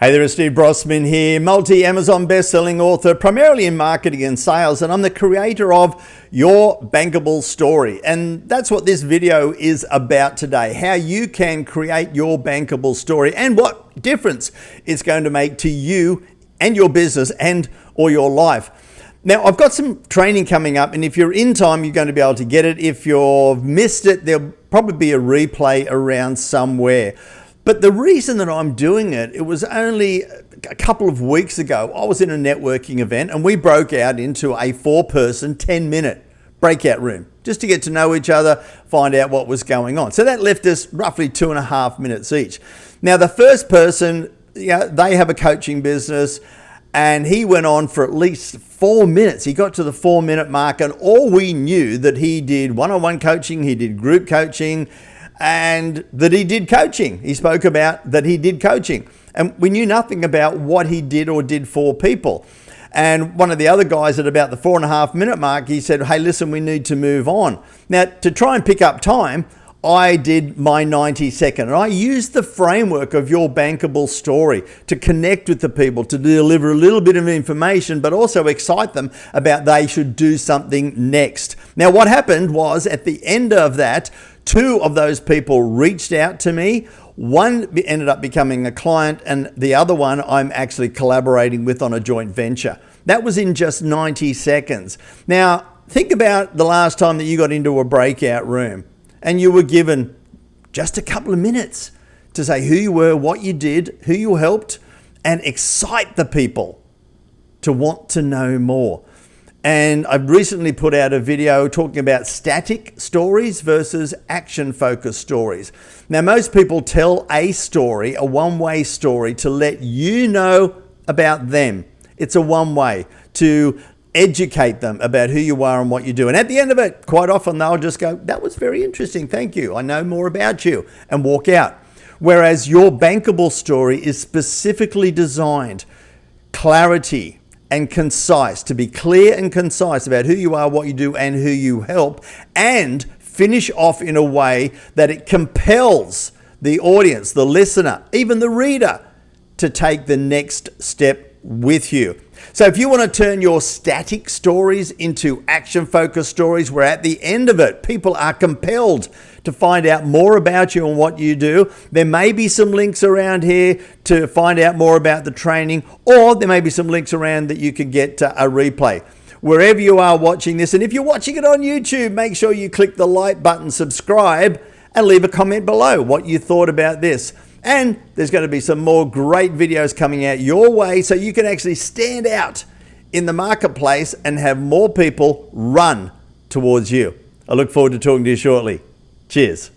Hey there, it's Steve Brossman here, multi-Amazon best-selling author, primarily in marketing and sales, and I'm the creator of Your Bankable Story. And that's what this video is about today, how you can create your bankable story and what difference it's going to make to you and your business and or your life. Now, I've got some training coming up, and if you're in time, you're going to be able to get it. If you've missed it, there'll probably be a replay around somewhere. But the reason that I'm doing it, it was only a couple of weeks ago. I was in a networking event and we broke out into a 4-person, 10-minute breakout room just to get to know each other, find out what was going on. So that left us roughly 2.5 minutes each. Now, the first person, they have a coaching business, and he went on for at least 4 minutes. He got to the 4-minute mark, and all we knew that he did one-on-one coaching, he did group coaching, and that he did coaching. He spoke about that he did coaching. And we knew nothing about what he did or did for people. And one of the other guys at about the 4.5 minute mark, he said, hey, listen, we need to move on. Now, to try and pick up time, I did my 90-second, and I used the framework of Your Bankable Story to connect with the people, to deliver a little bit of information, but also excite them about they should do something next. Now, what happened was at the end of that, 2 of those people reached out to me. One ended up becoming a client, and the other one I'm actually collaborating with on a joint venture. That was in just 90 seconds. Now, think about the last time that you got into a breakout room and you were given just a couple of minutes to say who you were, what you did, who you helped, and excite the people to want to know more. And I've recently put out a video talking about static stories versus action-focused stories. Now, most people tell a story, a one-way story, to let you know about them. It's a one-way to educate them about who you are and what you do. And at the end of it, quite often they'll just go, that was very interesting, thank you, I know more about you, and walk out. Whereas your bankable story is specifically designed, clarity and concise, to be clear and concise about who you are, what you do, and who you help, and finish off in a way that it compels the audience, the listener, even the reader, to take the next step with you. So if you want to turn your static stories into action-focused stories where at the end of it, people are compelled to find out more about you and what you do, there may be some links around here to find out more about the training, or there may be some links around that you could get a replay. Wherever you are watching this, and if you're watching it on YouTube, make sure you click the like button, subscribe, and leave a comment below what you thought about this. And there's going to be some more great videos coming out your way so you can actually stand out in the marketplace and have more people run towards you. I look forward to talking to you shortly. Cheers.